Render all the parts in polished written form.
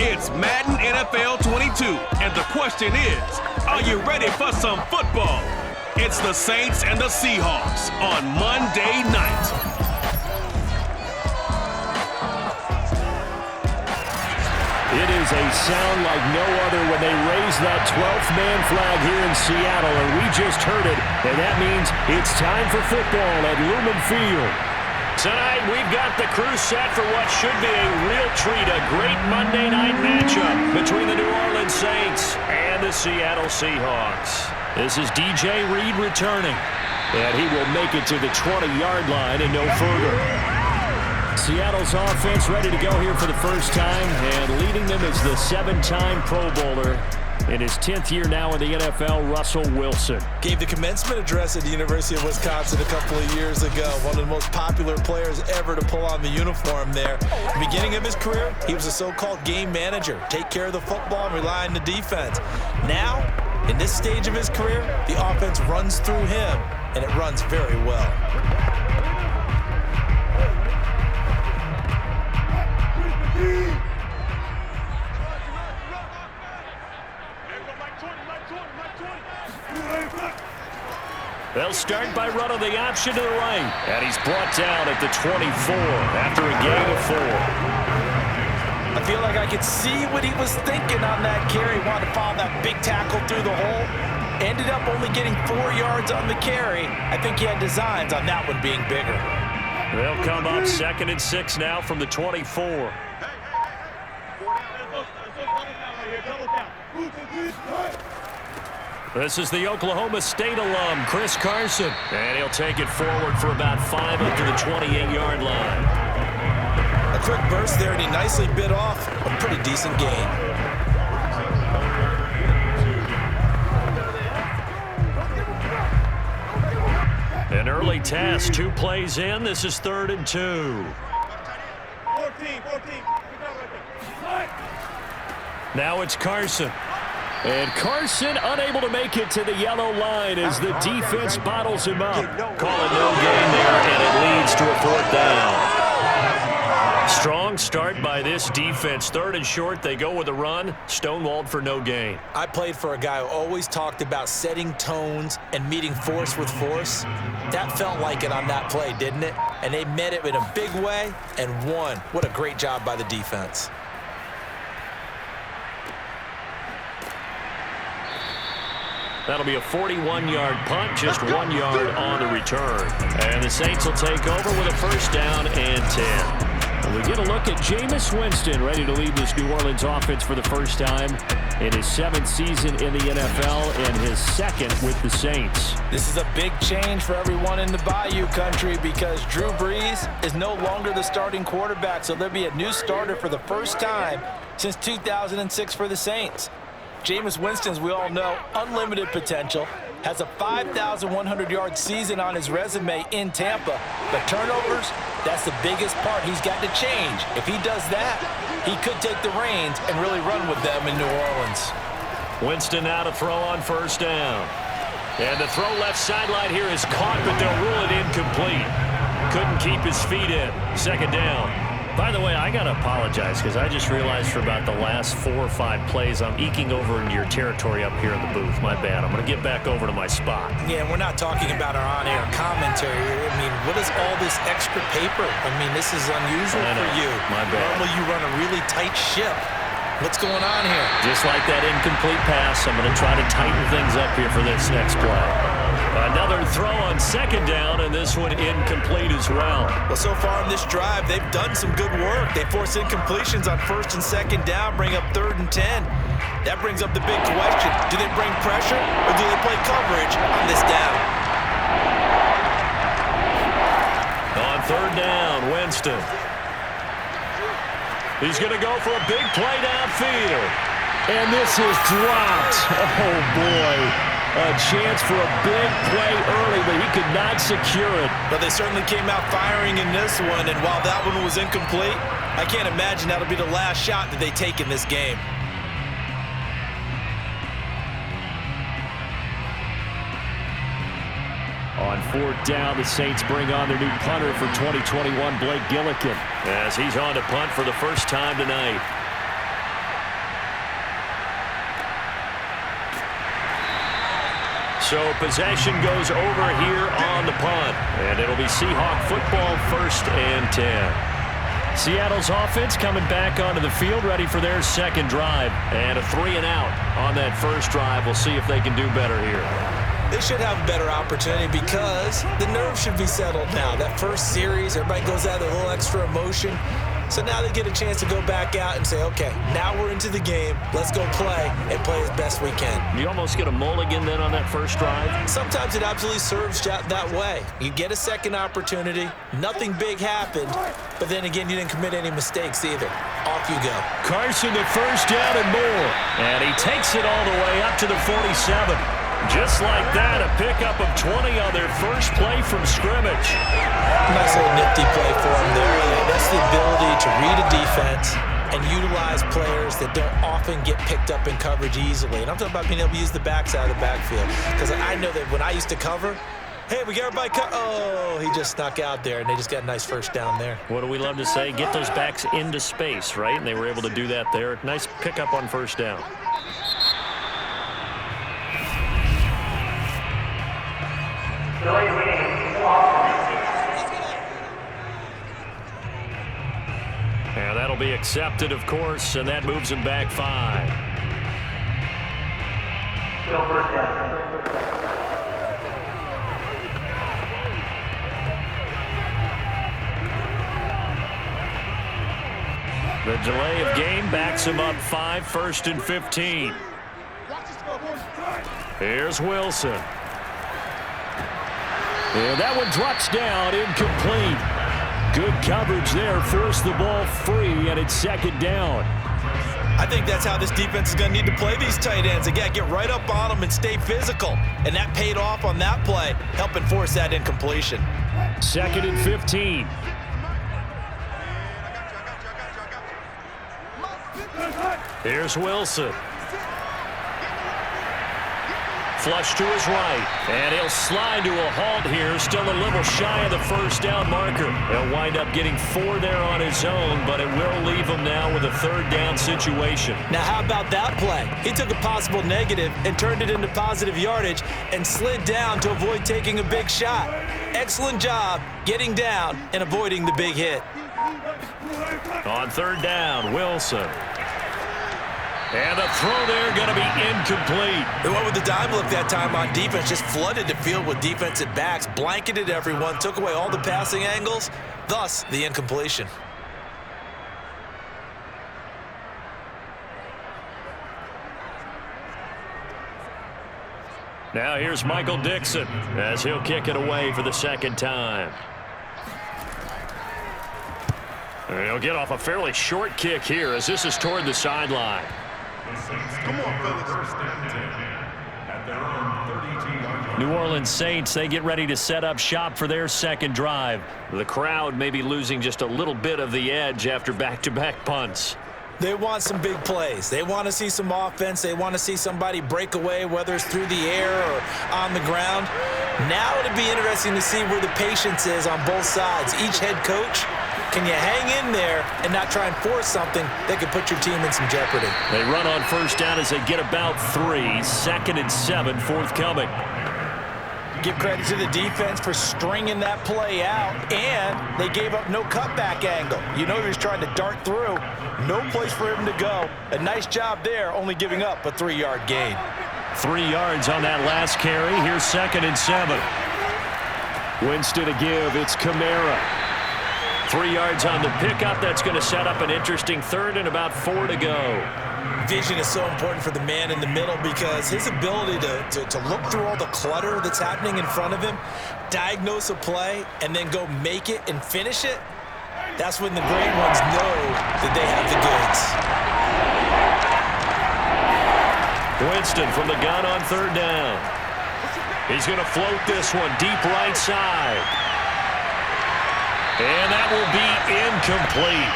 It's Madden NFL 22, and the question is, are you ready for some football? It's the Saints and the Seahawks on Monday night. It is a sound like no other when they raise that 12th man flag here in Seattle, and we just heard it, and that means it's time for football at Lumen Field. Tonight, we've got the crew set for what should be a real treat, a great Monday night matchup between the New Orleans Saints and the Seattle Seahawks. This is DJ Reed returning, and he will make it to the 20-yard line and no further. Seattle's offense ready to go here for the first time, and leading them is the 7-time Pro Bowler. In his 10th year now in the NFL, Russell Wilson. Gave the commencement address at the University of Wisconsin a couple of years ago. One of the most popular players ever to pull on the uniform there. At the beginning of his career, he was a so-called game manager. Take care of the football and rely on the defense. Now, in this stage of his career, the offense runs through him, and it runs very well. They'll start by running the option to the right. And he's brought down at the 24 after a gain of 4. I feel like I could see what he was thinking on that carry. Wanted to follow that big tackle through the hole. Ended up only getting 4 yards on the carry. I think he had designs on that one being bigger. They'll come up 2nd and 6 now from the 24. This is the Oklahoma State alum, Chris Carson. And he'll take it forward for about 5 up to the 28-yard line. A quick burst there, and he nicely bit off a pretty decent gain. An early task, 2 plays in. This is 3rd and 2. 14. Now it's Carson. And Carson unable to make it to the yellow line as the defense bottles him up. Call it no gain there, and it leads to a 4th down. Strong start by this defense. 3rd and short, they go with a run. Stonewalled for no gain. I played for a guy who always talked about setting tones and meeting force with force. That felt like it on that play, didn't it? And they met it in a big way and won. What a great job by the defense. That'll be a 41-yard punt, just 1 yard on the return. And the Saints will take over with a 1st down and 10. And we get a look at Jameis Winston, ready to lead this New Orleans offense for the first time in his 7th season in the NFL and his 2nd with the Saints. This is a big change for everyone in the Bayou country because Drew Brees is no longer the starting quarterback, so there'll be a new starter for the first time since 2006 for the Saints. Jameis Winston, as we all know, unlimited potential, has a 5,100-yard season on his resume in Tampa. But turnovers, that's the biggest part he's got to change. If he does that, he could take the reins and really run with them in New Orleans. Winston now to throw on 1st down. And the throw left sideline here is caught, but they'll rule it incomplete. Couldn't keep his feet in. 2nd down. By the way, I got to apologize because I just realized for about the last 4 or 5 plays, I'm eking over into your territory up here in the booth. My bad. I'm going to get back over to my spot. Yeah, we're not talking about our on-air commentary. I mean, what is all this extra paper? I mean, this is unusual for you. My bad. Normally you run a really tight ship. What's going on here? Just like that incomplete pass, I'm going to try to tighten things up here for this next play. Another throw on 2nd down, and this one incomplete as well. Well, so far in this drive, they've done some good work. They force incompletions on 1st and 2nd down, bring up 3rd and 10. That brings up the big question. Do they bring pressure, or do they play coverage on this down? On 3rd down, Winston. He's going to go for a big play downfield. And this is dropped. Oh, boy. A chance for a big play early, but he could not secure it. But they certainly came out firing in this one, and while that one was incomplete, I can't imagine that'll be the last shot that they take in this game. On 4th down, the Saints bring on their new punter for 2021, Blake Gillikin. As he's on to punt for the first time tonight. So possession goes over here on the punt. And it'll be Seahawk football, 1st and 10. Seattle's offense coming back onto the field, ready for their second drive. And a 3-and-out on that first drive. We'll see if they can do better here. They should have a better opportunity because the nerves should be settled now. That first series, everybody goes out with a little extra emotion. So now they get a chance to go back out and say, okay, now we're into the game. Let's go play and play as best we can. You almost get a mulligan then on that first drive? Sometimes it absolutely serves that way. You get a second opportunity. Nothing big happened. But then again, you didn't commit any mistakes either. Off you go. Carson the first down and more. And he takes it all the way up to the 47. Just like that, a pickup of 20 on their first play from scrimmage. Nice little nifty play for him there. That's the ability to read a defense and utilize players that don't often get picked up in coverage easily. And I'm talking about being able to use the backs out of the backfield. Because I know that when I used to cover, hey, we got everybody oh, he just snuck out there, and they just got a nice first down there. What do we love to say? Get those backs into space, right? And they were able to do that there. Nice pickup on first down. And that'll be accepted, of course, and that moves him back 5. The delay of game backs him up 5, 1st and 15. Here's Wilson. And that one drops down, incomplete. Good coverage there, forced the ball free, and it's 2nd down. I think that's how this defense is going to need to play these tight ends. They got to get right up on them and stay physical. And that paid off on that play, helping force that incompletion. 2nd and 15. Here's Wilson. Flush to his right, and he'll slide to a halt here, still a little shy of the first down marker. He'll wind up getting 4 there on his own, but it will leave him now with a 3rd down situation. Now, how about that play? He took a possible negative and turned it into positive yardage and slid down to avoid taking a big shot. Excellent job getting down and avoiding the big hit. On 3rd down, Wilson. And the throw there going to be incomplete. They went with the dime look that time on defense, just flooded the field with defensive backs, blanketed everyone, took away all the passing angles, thus the incompletion. Now here's Michael Dixon as he'll kick it away for the 2nd time. And he'll get off a fairly short kick here as this is toward the sideline. Come on, fellas. New Orleans Saints, they get ready to set up shop for their 2nd drive. The crowd may be losing just a little bit of the edge after back-to-back punts. They want some big plays. They want to see some offense. They want to see somebody break away, whether it's through the air or on the ground. Now it'll be interesting to see where the patience is on both sides. Each head coach, can you hang in there and not try and force something that could put your team in some jeopardy? They run on first down as they get about 3. 2nd and 7, forthcoming. Give credit to the defense for stringing that play out, and they gave up no cutback angle. You know he was trying to dart through. No place for him to go. A nice job there, only giving up a 3-yard gain. 3 yards on that last carry. Here's 2nd and 7. Winston to give. It's Kamara. 3 yards on the pickup. That's going to set up an interesting 3rd and about 4 to go. Vision is so important for the man in the middle because his ability to look through all the clutter that's happening in front of him, diagnose a play, and then go make it and finish it, that's when the great ones know that they have the goods. Winston from the gun on 3rd down. He's going to float this one deep right side. And that will be incomplete.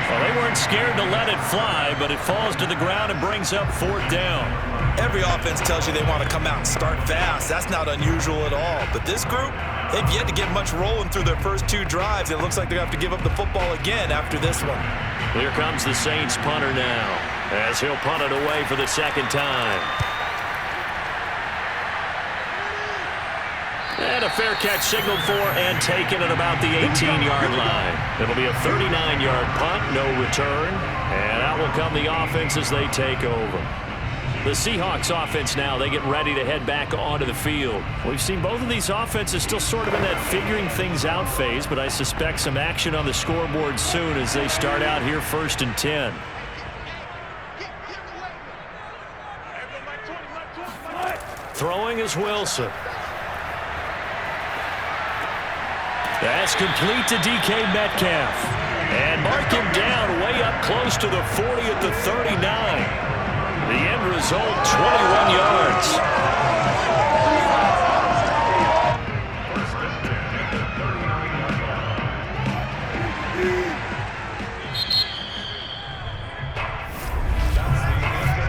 Well, they weren't scared to let it fly, but it falls to the ground and brings up 4th down. Every offense tells you they want to come out and start fast. That's not unusual at all. But this group, they've yet to get much rolling through their first 2 drives. It looks like they're going to have to give up the football again after this one. Here comes the Saints punter now as he'll punt it away for the 2nd time. And a fair catch signaled for and taken at about the 18-yard line. It'll be a 39-yard punt, no return. And out will come the offense as they take over. The Seahawks offense now, they get ready to head back onto the field. We've seen both of these offenses still sort of in that figuring things out phase, but I suspect some action on the scoreboard soon as they start out here 1st and 10. Throwing is Wilson. That's complete to DK Metcalf. And mark him down way up close to the 40 at the 39. The end result, 21 yards.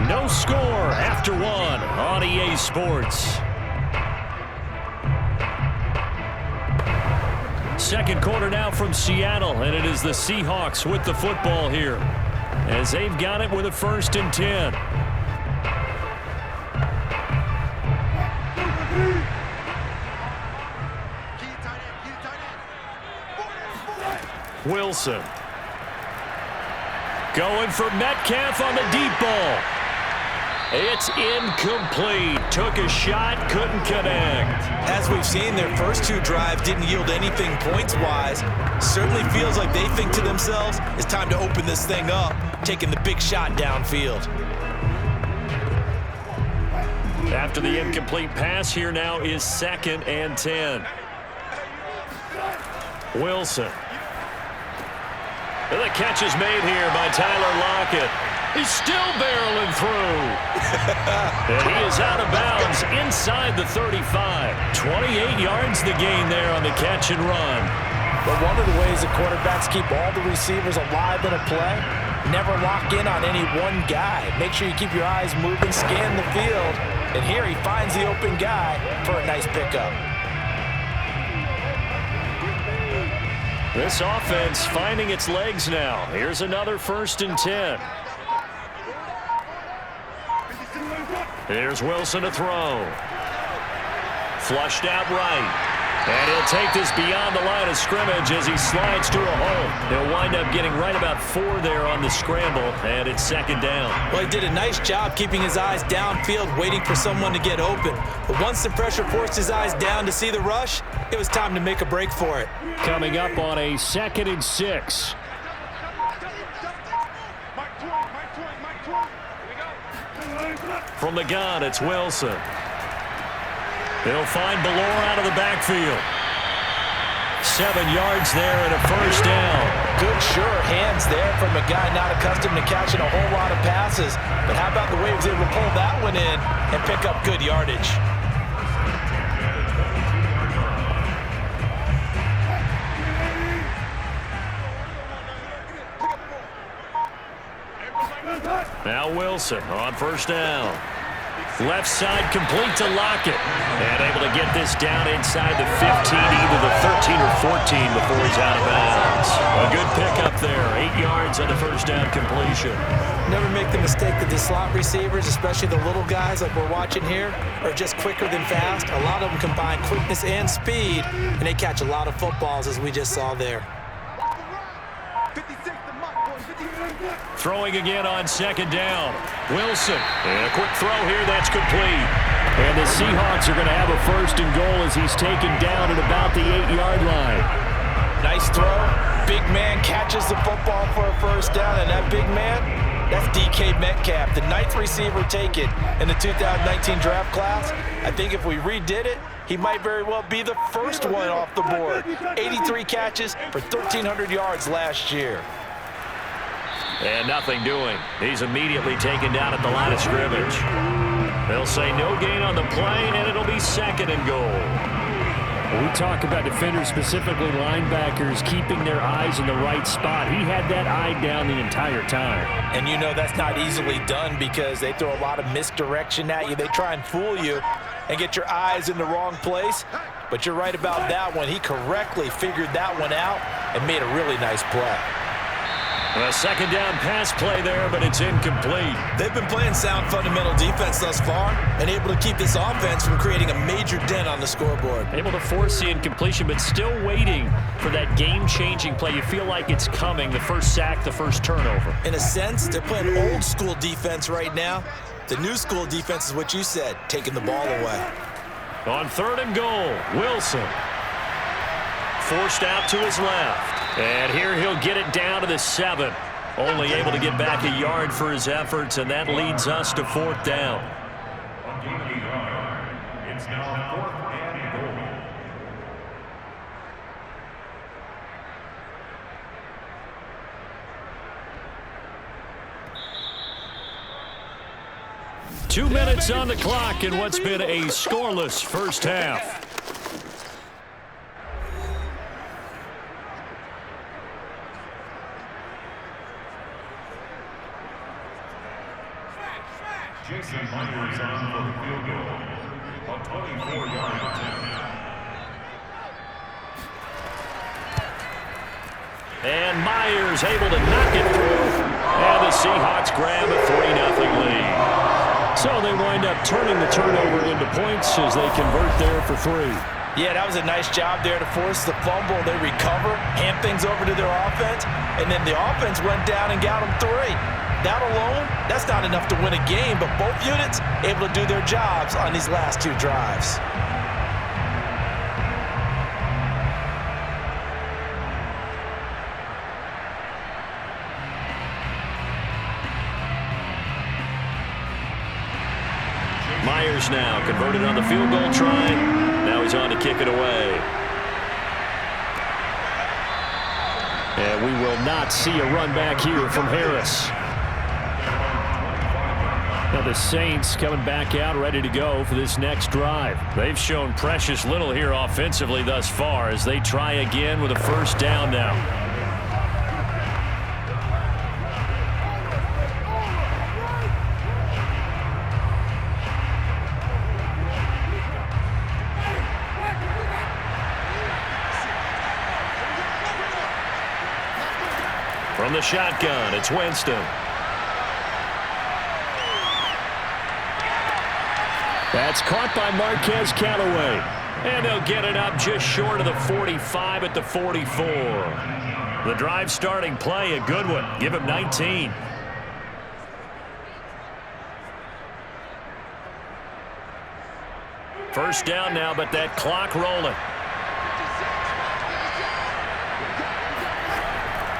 No score after one on EA Sports. Second quarter now from Seattle, and it is the Seahawks with the football here as they've got it with a 1st and 10. Wilson. Going for Metcalf on the deep ball. It's incomplete. Took a shot, couldn't connect. As we've seen, their first two drives didn't yield anything points-wise. Certainly feels like they think to themselves, it's time to open this thing up, taking the big shot downfield. After the incomplete pass, here now is 2nd and 10. Wilson. And the catch is made here by Tyler Lockett. He's still barreling through. And he is out of bounds inside the 35. 28 yards the gain there on the catch and run. But one of the ways the quarterbacks keep all the receivers alive in a play, never lock in on any one guy. Make sure you keep your eyes moving, scan the field. And here he finds the open guy for a nice pickup. This offense finding its legs now. Here's another 1st and 10. Here's Wilson to throw. Flushed out right. And he'll take this beyond the line of scrimmage as he slides to a hole. He'll wind up getting right about 4 there on the scramble, and it's 2nd down. Well, he did a nice job keeping his eyes downfield, waiting for someone to get open. But once the pressure forced his eyes down to see the rush, it was time to make a break for it. Coming up on a 2nd and 6. From the gun, it's Wilson. They'll find Ballore out of the backfield. 7 yards there and a 1st down. Good, sure hands there from a guy not accustomed to catching a whole lot of passes. But how about the way he was able to pull that one in and pick up good yardage? Now Wilson on 1st down. Left side complete to Lockett. And able to get this down inside the 15, either the 13 or 14 before he's out of bounds. A good pickup there. 8 yards on the 1st down completion. Never make the mistake that the slot receivers, especially the little guys like we're watching here, are just quicker than fast. A lot of them combine quickness and speed, and they catch a lot of footballs, as we just saw there. Throwing again on 2nd down. Wilson. And a quick throw here. That's complete. And the Seahawks are going to have a 1st and goal as he's taken down at about the 8-yard line. Nice throw. Big man catches the football for a 1st down, and that big man, that's DK Metcalf, the 9th receiver taken in the 2019 draft class. I think if we redid it, he might very well be the first one off the board. 83 catches for 1,300 yards last year. And nothing doing. He's immediately taken down at the line of scrimmage. They'll say no gain on the play, and it'll be 2nd and goal. When we talk about defenders, specifically linebackers, keeping their eyes in the right spot. He had that eye down the entire time. And you know that's not easily done because they throw a lot of misdirection at you. They try and fool you and get your eyes in the wrong place. But you're right about that one. He correctly figured that one out and made a really nice play. A second down pass play there, but it's incomplete. They've been playing sound fundamental defense thus far and able to keep this offense from creating a major dent on the scoreboard. Able to force the incompletion, but still waiting for that game-changing play. You feel like it's coming, the first sack, the first turnover. In a sense, they're playing old-school defense right now. The new-school defense is what you said, taking the ball away. On 3rd and goal, Wilson. Forced out to his left. And here he'll get it down to the 7. Only able to get back a yard for his efforts, and that leads us to 4th down. It's now 4th and goal. Two minutes on the clock in what's been a scoreless first half. Jason Myers on for the field goal. A 24-yard attempt. And Myers able to knock it through. And the Seahawks grab a 3-0 lead. So they wind up turning the turnover into points as they convert there for 3. Yeah, that was a nice job there to force the fumble. They recover, hand things over to their offense, and then the offense went down and got them 3. That alone, that's not enough to win a game, but both units able to do their jobs on these last 2 drives. Myers now converted on the field goal try. Now he's on to kick it away. And we will not see a run back here from Harris. Now the Saints coming back out ready to go for this next drive. They've shown precious little here offensively thus far as they try again with a first down now. From the shotgun, it's Winston. That's caught by Marquez Callaway. And they'll get it up just short of the 45 at the 44. The drive starting play, a good one. Give him 19. First down now, but that clock rolling.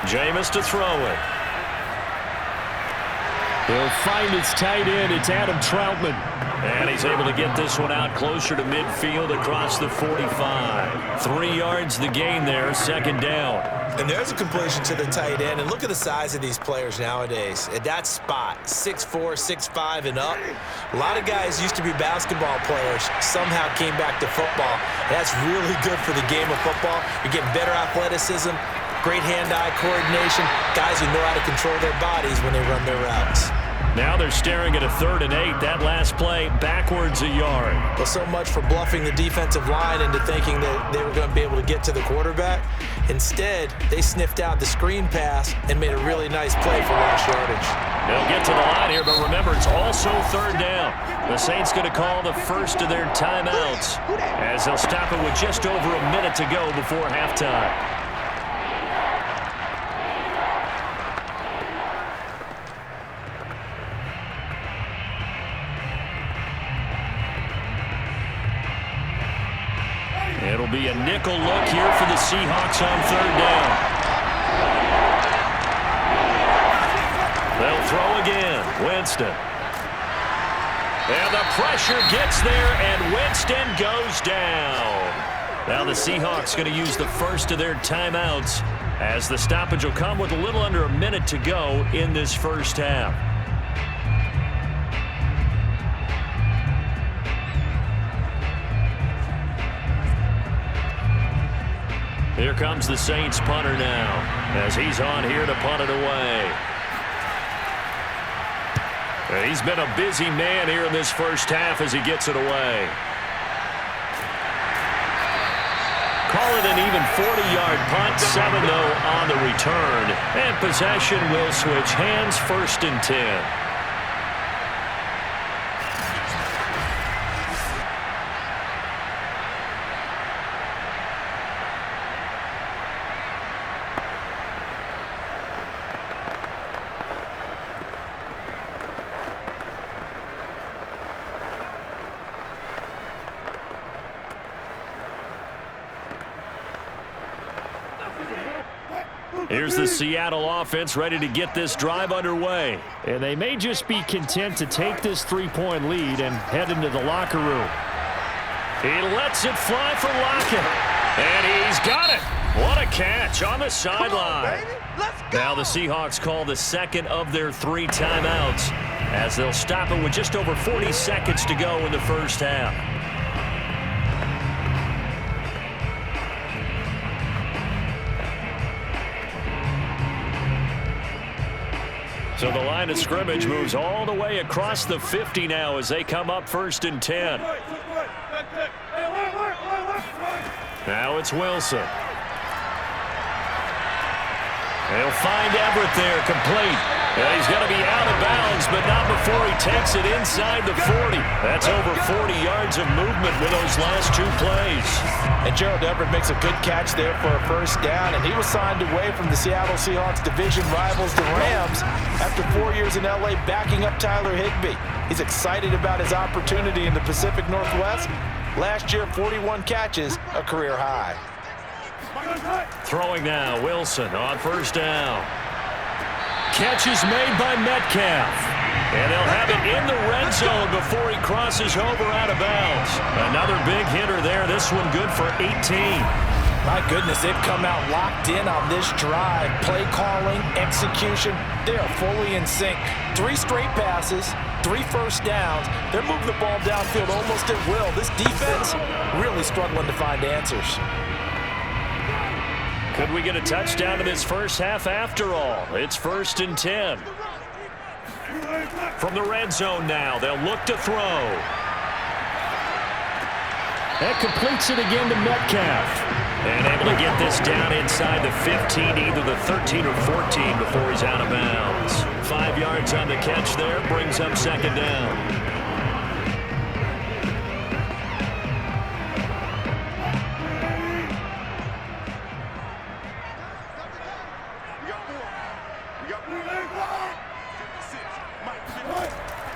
Jameis to throw it. He'll find his tight end. It's Adam Troutman. And he's able to get this one out closer to midfield across the 45. 3 yards the gain there, second down. And there's a completion to the tight end. And look at the size of these players nowadays. At that spot, 6'4", 6'5", and up. A lot of guys used to be basketball players, somehow came back to football. And that's really good for the game of football. You're getting better athleticism, great hand-eye coordination, guys who know how to control their bodies when they run their routes. Now they're staring at a 3rd and 8. That last play, backwards a yard. Well, so much for bluffing the defensive line into thinking that they were going to be able to get to the quarterback. Instead, they sniffed out the screen pass and made a really nice play for last yardage. They'll get to the line here, but remember, it's also 3rd down. The Saints going to call the first of their timeouts as they'll stop it with just over a minute to go before halftime. It'll be a nickel look here for the Seahawks on 3rd down. They'll throw again. Winston. And the pressure gets there, and Winston goes down. Now the Seahawks going to use the first of their timeouts as the stoppage will come with a little under a minute to go in this first half. Here comes the Saints punter now as he's on here to punt it away. And he's been a busy man here in this first half as he gets it away. Call it an even 40-yard punt, 7 though on the return. return, and possession will switch hands. 1st and 10. Here's the Seattle offense ready to get this drive underway. And they may just be content to take this 3-point lead and head into the locker room. He lets it fly for Lockett. And he's got it. What a catch on the sideline. Now the Seahawks call the second of their 3 timeouts as they'll stop it with just over 40 seconds to go in the first half. So the line of scrimmage moves all the way across the 50 now as they come up 1st and 10. Now it's Wilson. They'll find Everett there, complete. And he's going to be out of bounds, but not before he takes it inside the 40. That's over 40 yards of movement with those last 2 plays. And Gerald Everett makes a good catch there for a 1st down, and he was signed away from the Seattle Seahawks division rivals, the Rams, after 4 years in L.A. backing up Tyler Higbee. He's excited about his opportunity in the Pacific Northwest. Last year, 41 catches, a career high. Throwing now, Wilson on 1st down. Catch is made by Metcalf. And they'll have it in the red zone before he crosses over out of bounds. Another big hitter there. This one good for 18. My goodness, they've come out locked in on this drive. Play calling, execution, they are fully in sync. 3 straight passes, 3 first downs. They're moving the ball downfield almost at will. This defense really struggling to find answers. Could we get a touchdown in this first half after all? It's 1st and 10. From the red zone now, they'll look to throw. That completes it again to Metcalf. And able to get this down inside the 15, either the 13 or 14 before he's out of bounds. 5 yards on the catch there, brings up 2nd down.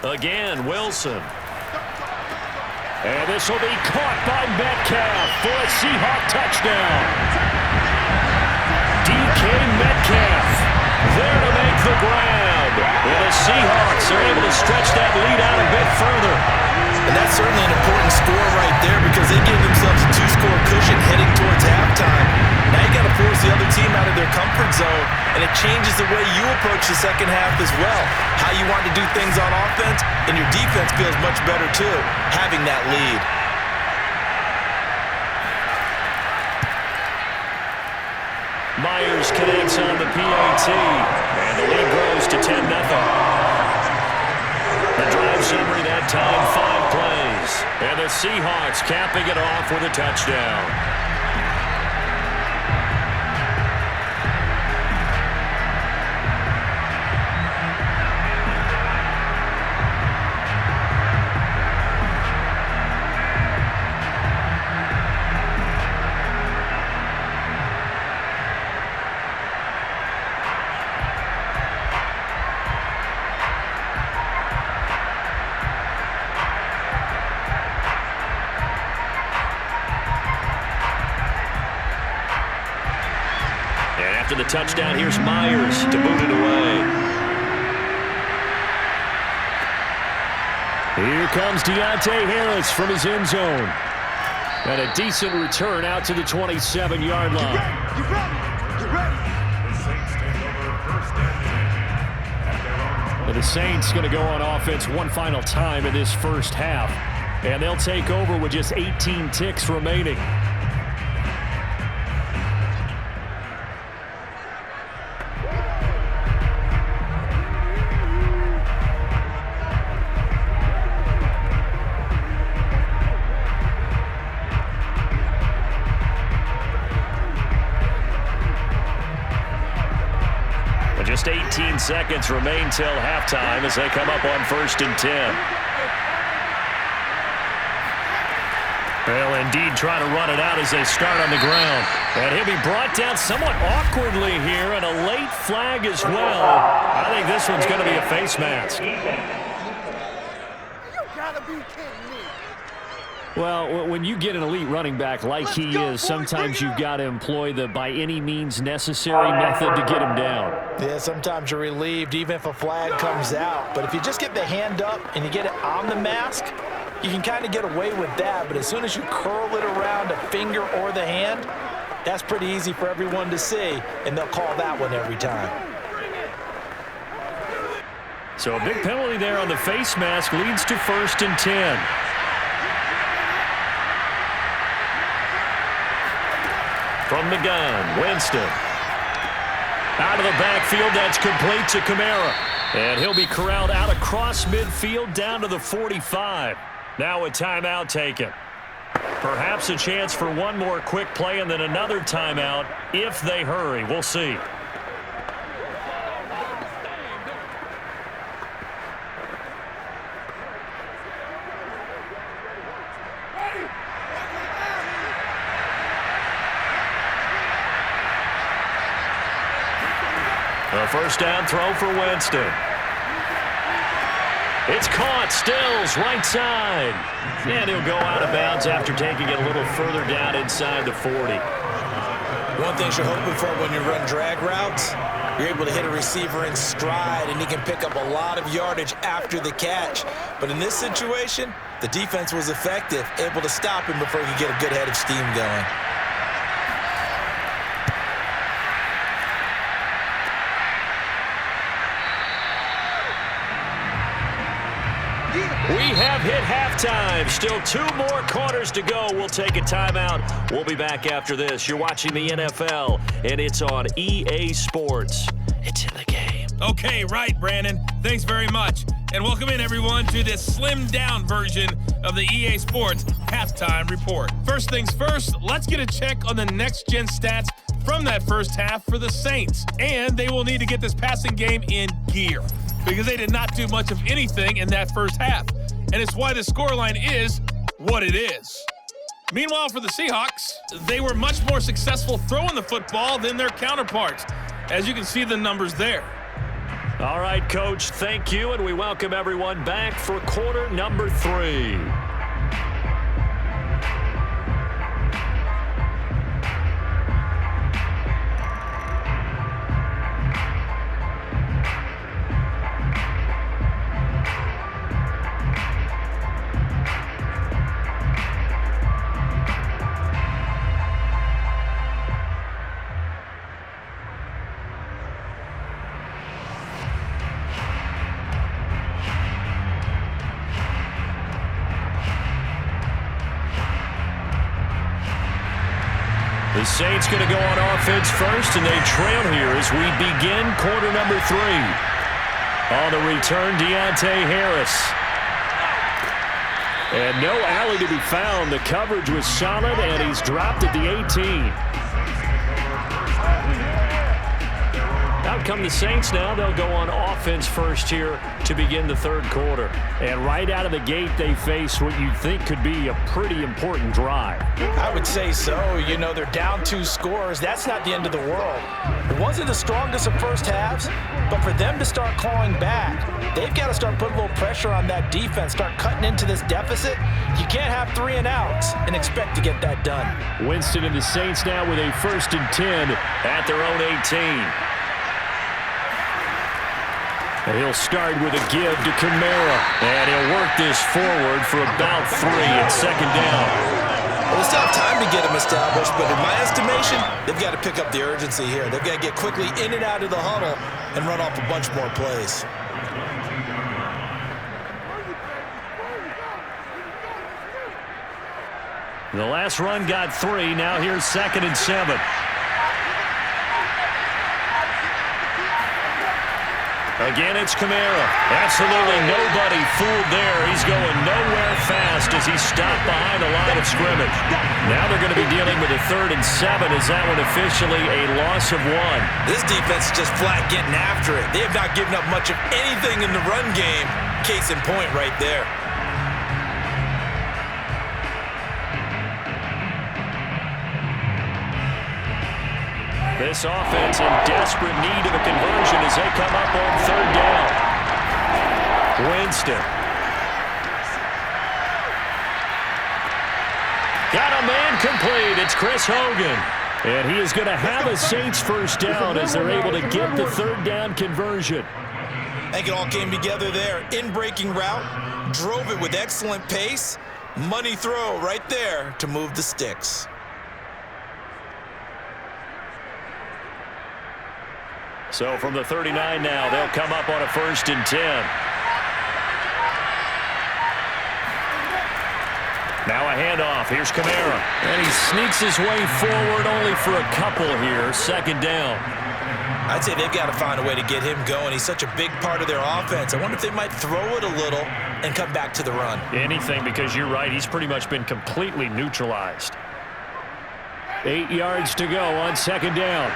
Again, Wilson. And this will be caught by Metcalf for a Seahawk touchdown. DK Metcalf there to make the grab. And the Seahawks are able to stretch that lead out a bit further. And that's certainly an important score right there because they give themselves a 2-score cushion heading towards halftime. Now you got to force the other team out of their comfort zone, and it changes the way you approach the second half as well. How you want to do things on offense, and your defense feels much better too, having that lead. Myers connects on the PAT, and the lead grows to 10-0. The drive summary that time, 5 plays. And the Seahawks capping it off with a touchdown. The touchdown, here's Myers to boot it away. Here comes Deontay Harris from his end zone. And a decent return out to the 27-yard line. Get ready. The Saints take over 1st and 10. And the Saints going to go on offense one final time in this first half. And they'll take over with just 18 ticks remaining. Just 18 seconds remain till halftime as they come up on 1st and 10. They'll indeed try to run it out as they start on the ground. And he'll be brought down somewhat awkwardly here, and a late flag as well. I think this one's going to be a face mask. You gotta be kidding me. Well, when you get an elite running back like he is, sometimes you've got to employ the by any means necessary method to get him down. Yeah, sometimes you're relieved even if a flag comes out. But if you just get the hand up and you get it on the mask, you can kind of get away with that. But as soon as you curl it around a finger or the hand, that's pretty easy for everyone to see, and they'll call that one every time. So a big penalty there on the face mask leads to 1st and 10. From the gun, Winston. Out of the backfield, that's complete to Kamara. And he'll be corralled out across midfield down to the 45. Now a timeout taken. Perhaps a chance for one more quick play and then another timeout if they hurry. We'll see. A first down throw for Winston. It's caught. Stills right side. And he'll go out of bounds after taking it a little further down inside the 40. One thing you're hoping for when you run drag routes, you're able to hit a receiver in stride, and he can pick up a lot of yardage after the catch. But in this situation, the defense was effective, able to stop him before he could get a good head of steam going. We have hit halftime. Still 2 more quarters to go. We'll take a timeout. We'll be back after this. You're watching the NFL, and it's on EA Sports. It's in the game. Okay, right, Brandon. Thanks very much. And welcome in, everyone, to this slimmed-down version of the EA Sports Halftime Report. First things first, let's get a check on the next-gen stats from that first half for the Saints. And they will need to get this passing game in gear, because they did not do much of anything in that first half. And it's why the scoreline is what it is. Meanwhile, for the Seahawks, they were much more successful throwing the football than their counterparts, as you can see the numbers there. All right, Coach, thank you, and we welcome everyone back for quarter number 3. The Saints going to go on offense first, and they trail here as we begin quarter number 3. On the return, Deontay Harris. And no alley to be found. The coverage was solid, and he's dropped at the 18. Out come the Saints now. They'll go on offense first here to begin the third quarter. And right out of the gate, they face what you'd think could be a pretty important drive. I would say so. You know, they're down 2 scores. That's not the end of the world. It wasn't the strongest of first halves, but for them to start clawing back, they've got to start putting a little pressure on that defense, start cutting into this deficit. You can't have 3 and outs and expect to get that done. Winston and the Saints now with a 1st and 10 at their own 18. And he'll start with a give to Kamara. And he'll work this forward for about 3 at second down. Well, they still have time to get him established, but in my estimation, they've got to pick up the urgency here. They've got to get quickly in and out of the huddle and run off a bunch more plays. The last run got 3. Now here's 2nd and 7. Again, it's Kamara. Absolutely nobody fooled there. He's going nowhere fast as he's stopped behind the line of scrimmage. Now they're going to be dealing with a 3rd and 7. Is that one officially a loss of 1? This defense is just flat getting after it. They have not given up much of anything in the run game. Case in point right there. This offense in desperate need of a conversion as they come up on 3rd down. Winston. Got a man complete. It's Chris Hogan. And he is going to have a Saints 1st down as they're able to get the 3rd down conversion. I think it all came together there. In-breaking route, drove it with excellent pace. Money throw right there to move the sticks. So from the 39 now, they'll come up on a 1st and 10. Now a handoff. Here's Kamara. And he sneaks his way forward only for a couple here. 2nd down. I'd say they've got to find a way to get him going. He's such a big part of their offense. I wonder if they might throw it a little and come back to the run. Anything, because you're right. He's pretty much been completely neutralized. 8 yards to go on 2nd down.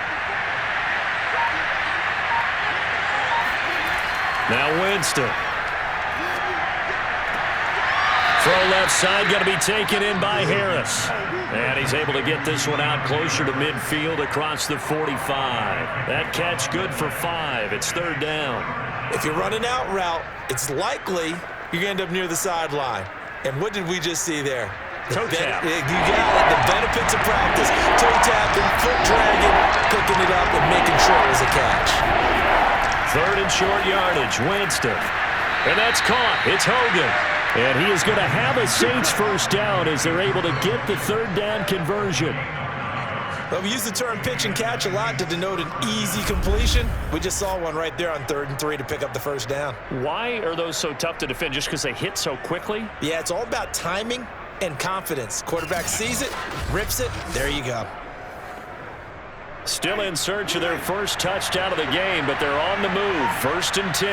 Now Winston. Throw left side, going to be taken in by Harris. And he's able to get this one out closer to midfield across the 45. That catch good for 5. It's 3rd down. If you're running out route, it's likely you're going to end up near the sideline. And what did we just see there? Toe tap. You got it. The benefits of practice. Toe tapping, foot dragging, picking it up, and making sure it was a catch. 3rd and short yardage. Winston. And that's caught. It's Hogan. And he is going to have a Saints 1st down as they're able to get the 3rd down conversion. Well, we use the term pitch and catch a lot to denote an easy completion. We just saw one right there on 3rd and 3 to pick up the 1st down. Why are those so tough to defend? Just because they hit so quickly? Yeah, it's all about timing and confidence. Quarterback sees it, rips it, there you go. Still in search of their 1st touchdown of the game, but they're on the move. 1st and 10.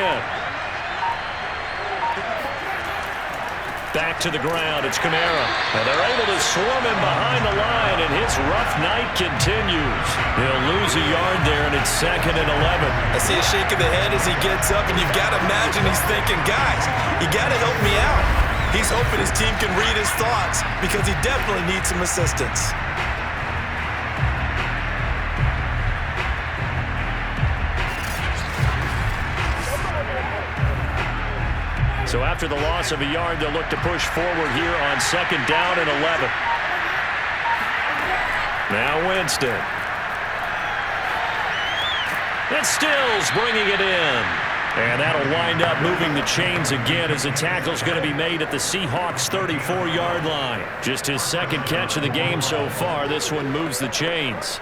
Back to the ground. It's Kamara. And they're able to swarm him behind the line, and his rough night continues. He'll lose a yard there, and it's 2nd and 11. I see a shake of the head as he gets up, and you've got to imagine he's thinking, guys, you got to help me out. He's hoping his team can read his thoughts because he definitely needs some assistance. So after the loss of a yard, they'll look to push forward here on 2nd down and 11. Now Winston. And Stills bringing it in. And that'll wind up moving the chains again as the tackle's going to be made at the Seahawks 34-yard line. Just his 2nd catch of the game so far. This one moves the chains.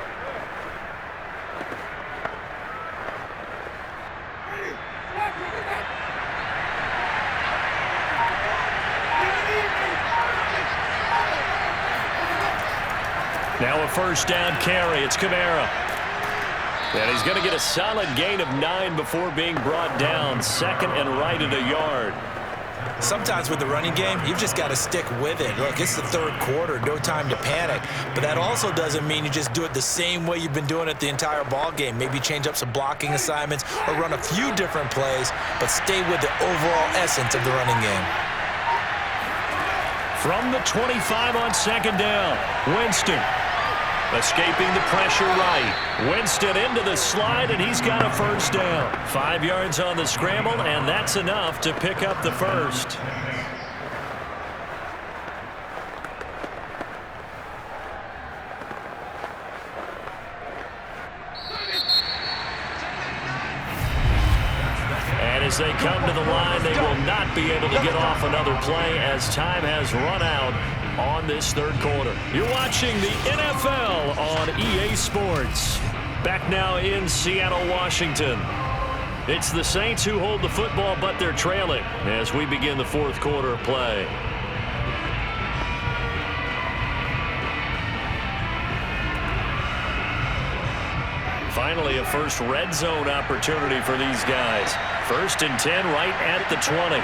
Now a 1st down carry. It's Kamara. And he's going to get a solid gain of 9 before being brought down. 2nd and right at a yard. Sometimes with the running game, you've just got to stick with it. Look, it's the 3rd quarter, no time to panic. But that also doesn't mean you just do it the same way you've been doing it the entire ball game. Maybe change up some blocking assignments or run a few different plays, but stay with the overall essence of the running game. From the 25 on 2nd down, Winston. Escaping the pressure right. Winston into the slide, and he's got a 1st down. 5 yards on the scramble, and that's enough to pick up the 1st. And as they come to the line, they will not be able to get off another play as time has run out on this 3rd quarter. You're watching the NFL on EA Sports. Back now in Seattle, Washington. It's the Saints who hold the football, but they're trailing as we begin the 4th quarter of play. Finally, a first red zone opportunity for these guys. 1st and 10 right at the 20.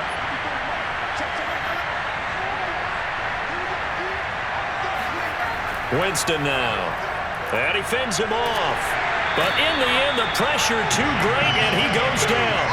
Winston now. And he fends him off. But in the end, the pressure too great, and he goes down.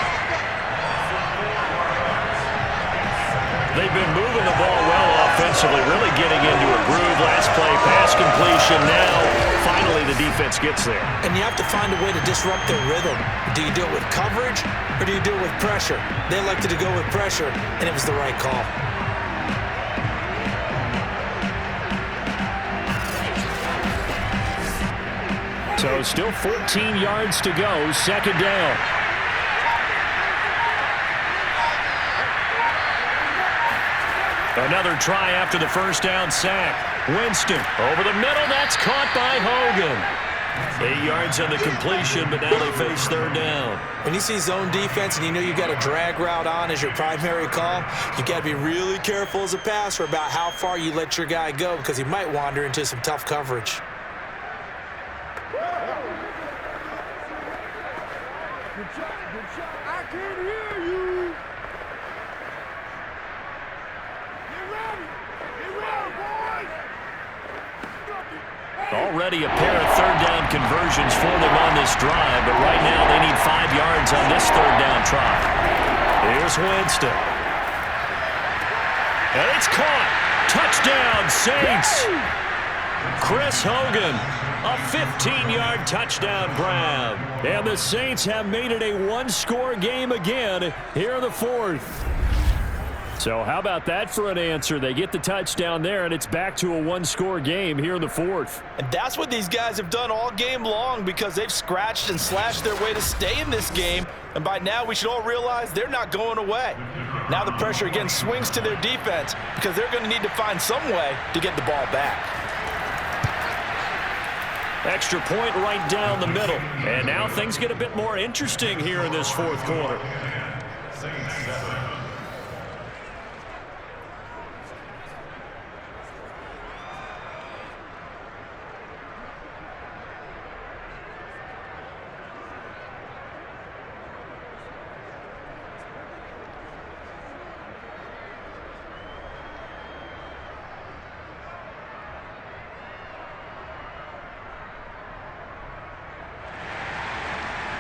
They've been moving the ball well offensively, really getting into a groove. Last play, pass completion. Now, finally, the defense gets there. And you have to find a way to disrupt their rhythm. Do you do it with coverage, or do you do it with pressure? They elected to go with pressure, and it was the right call. So still 14 yards to go, 2nd down. Another try after the first down sack. Winston over the middle. That's caught by Hogan. 8 yards on the completion, but now they face 3rd down. When you see zone defense and you know you got a drag route on as your primary call, you got to be really careful as a passer about how far you let your guy go because he might wander into some tough coverage. I can hear you. Get ready, boys. Already a pair of 3rd down conversions for them on this drive, but right now they need 5 yards on this 3rd down try. Here's Winston. And it's caught. Touchdown, Saints. Chris Hogan, a 15-yard touchdown grab. And the Saints have made it a one-score game again here in the 4th. So how about that for an answer? They get the touchdown there, and it's back to a one-score game here in the 4th. And that's what these guys have done all game long because they've scratched and slashed their way to stay in this game. And by now, we should all realize they're not going away. Now the pressure again swings to their defense because they're going to need to find some way to get the ball back. Extra point right down the middle. And now things get a bit more interesting here in this 4th quarter.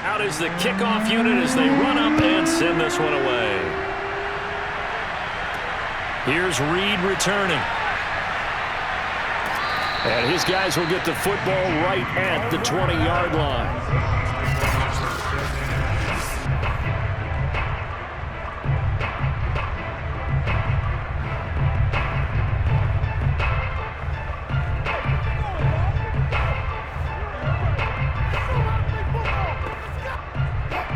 Out is the kickoff unit as they run up and send this one away. Here's Reed returning. And his guys will get the football right at the 20-yard line.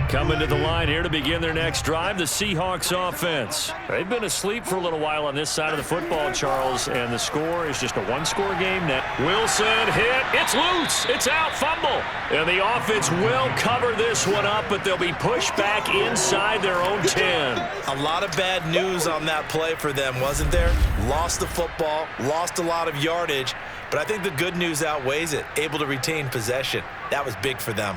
Coming to the line here to begin their next drive, the Seahawks offense. They've been asleep for a little while on this side of the football, Charles, and the score is just a one-score game now. Wilson hit. It's loose. It's out. Fumble. And the offense will cover this one up, but they'll be pushed back inside their own 10. A lot of bad news on that play for them, wasn't there? Lost the football, lost a lot of yardage, but I think the good news outweighs it. Able to retain possession. That was big for them.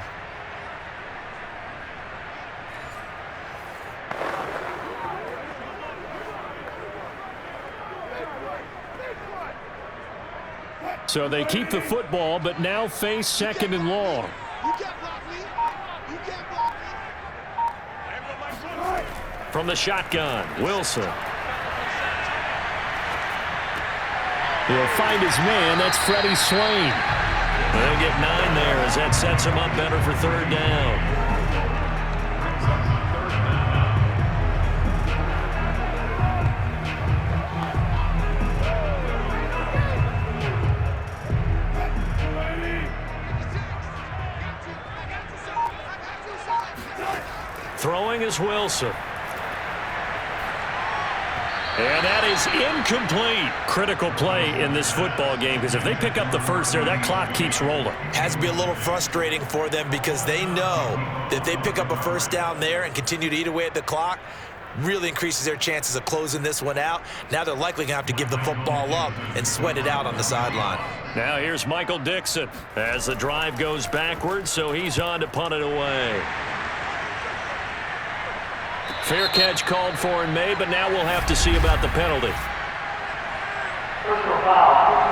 So they keep the football, but now face 2nd and long. From the shotgun, Wilson. He'll find his man. That's Freddie Swain. They'll get 9 there as that sets him up better for 3rd down. Throwing is Wilson. And that is incomplete. Critical play in this football game because if they pick up the first there, that clock keeps rolling. Has to be a little frustrating for them because they know that if they pick up a first down there and continue to eat away at the clock, really increases their chances of closing this one out. Now they're likely going to have to give the football up and sweat it out on the sideline. Now here's Michael Dixon as the drive goes backwards, so he's on to punt it away. Fair catch called for and made, but now we'll have to see about the penalty. Personal foul.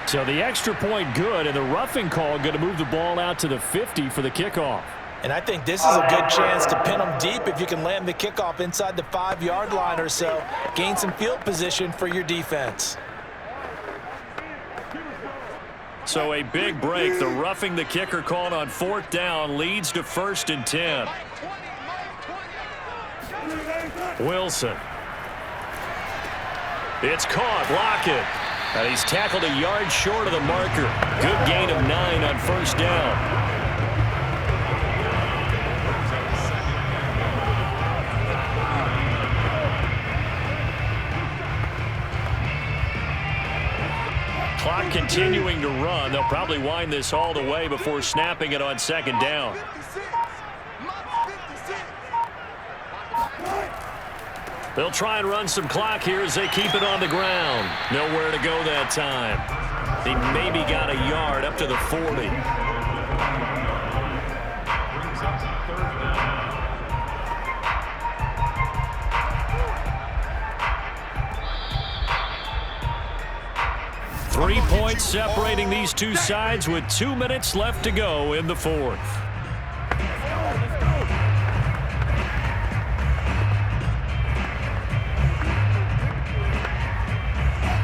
So the extra point good, and the roughing call going to move the ball out to the 50 for the kickoff. And I think this is a good chance to pin them deep if you can land the kickoff inside the 5-yard line or so. Gain some field position for your defense. So a big break. The roughing the kicker called on 4th down leads to 1st and 10. Wilson. It's caught. Lockett. And he's tackled a yard short of the marker. Good gain of 9 on 1st down. Clock continuing to run. They'll probably wind this all the way before snapping it on 2nd down. They'll try and run some clock here as they keep it on the ground. Nowhere to go that time. They maybe got a yard up to the 40. Three points separating these two sides with 2 minutes left to go in the 4th.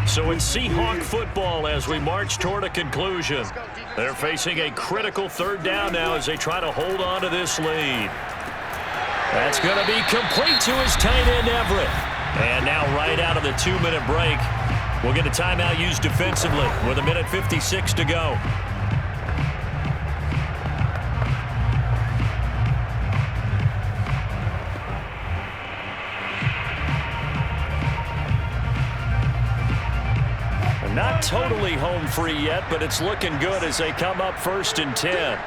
So it's Seahawk football as we march toward a conclusion. They're facing a critical 3rd down now as they try to hold on to this lead. That's going to be complete to his tight end, Everett. And now right out of the 2-minute break, we'll get a timeout used defensively with 1:56 to go. Not totally home free yet, but it's looking good as they come up 1st and 10.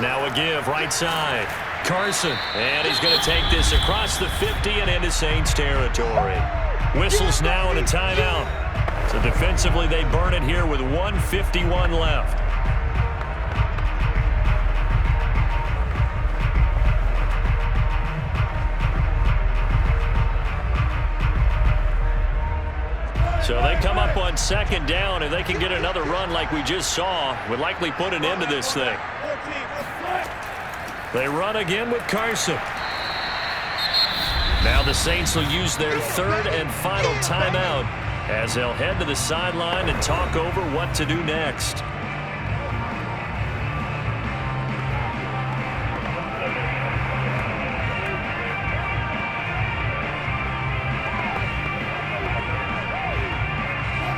Now a give right side. Carson. And he's going to take this across the 50 and into Saints territory. Whistles now and a timeout. So defensively they burn it here with 1:51 left. So they come up on 2nd down, and they can get another run like we just saw. Would likely put an end to this thing. They run again with Carson. Now the Saints will use their 3rd and final timeout as they'll head to the sideline and talk over what to do next.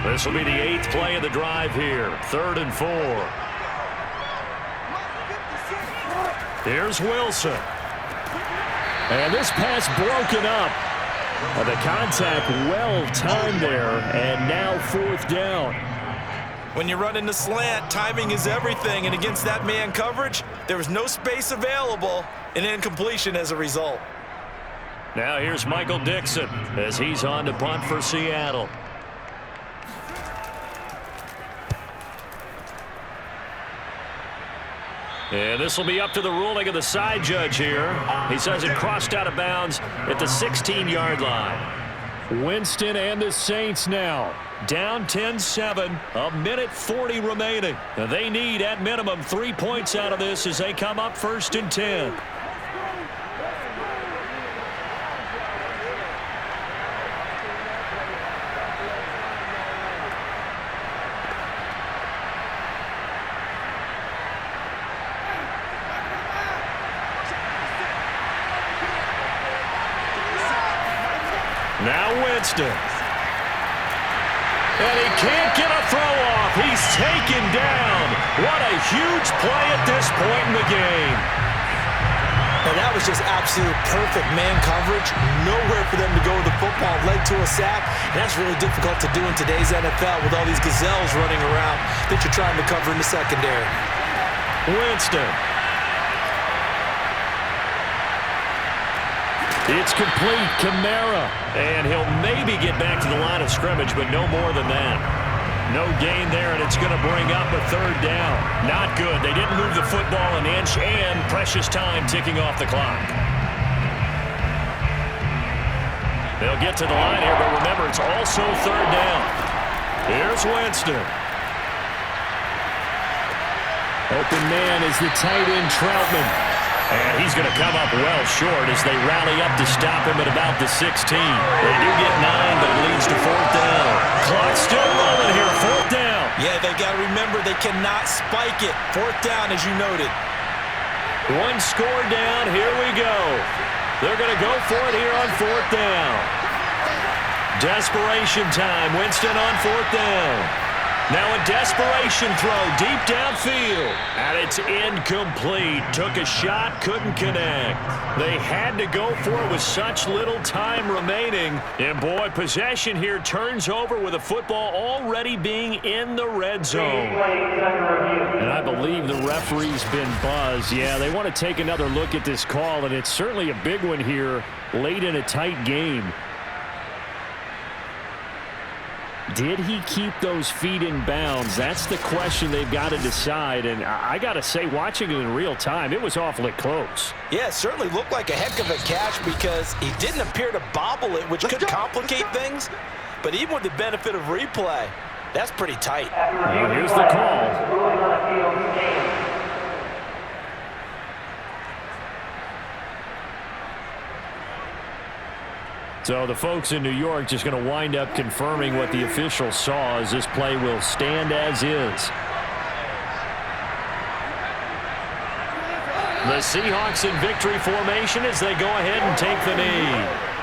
This will be the 8th play of the drive here. 3rd and 4. Here's Wilson. And this pass broken up. The contact well timed there, and now 4th down. When you run in the slant, timing is everything, and against that man coverage, there was no space available, and incompletion as a result. Now here's Michael Dixon as he's on to punt for Seattle. And this will be up to the ruling of the side judge here. He says it crossed out of bounds at the 16-yard line. Winston and the Saints now down 10-7, 1:40 remaining. Now they need at minimum 3 points out of this as they come up 1st and 10. Now Winston. And he can't get a throw off. He's taken down. What a huge play at this point in the game. And that was just absolute perfect man coverage. Nowhere for them to go with the football. Led to a sack. And that's really difficult to do in today's NFL with all these gazelles running around that you're trying to cover in the secondary. Winston. It's complete. Kamara. And he'll maybe get back to the line of scrimmage, but no more than that. No gain there, and it's going to bring up a third down. Not good. They didn't move the football an inch, and precious time ticking off the clock. They'll get to the line here, but remember, it's also third down. Here's Winston. Open man is the tight end, Troutman. And he's going to come up well short as they rally up to stop him at about the 16. They do get 9, but it leads to fourth down. Clock still rolling here, fourth down. Yeah, they got to remember they cannot spike it. Fourth down, as you noted. One score down, here we go. They're going to go for it here on fourth down. Desperation time, Winston on fourth down. Now a desperation throw deep downfield. And it's incomplete. Took a shot, couldn't connect. They had to go for it with such little time remaining. And boy, possession here turns over with a football already being in the red zone. And I believe the referee's been buzzed. Yeah, they want to take another look at this call, and it's certainly a big one here late in a tight game. Did he keep those feet in bounds? That's the question they've got to decide. And I got to say, watching it in real time, it was awfully close. Yeah, it certainly looked like a heck of a catch because he didn't appear to bobble it, which could complicate things. But even with the benefit of replay, that's pretty tight. Well, here's the call. So the folks in New York just going to wind up confirming what the officials saw as this play will stand as is. The Seahawks in victory formation as they go ahead and take the knee.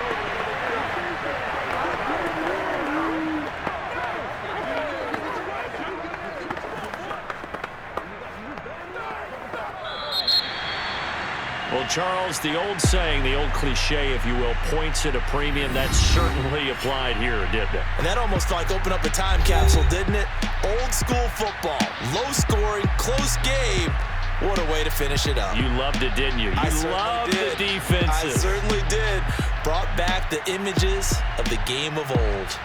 Well, Charles, the old saying, the old cliche, if you will, points at a premium. That certainly applied here, didn't it? And that almost like opened up a time capsule, didn't it? Old school football, low scoring, close game. What a way to finish it up. You loved it, didn't you? You loved the defenses. I certainly did. Brought back the images of the game of old.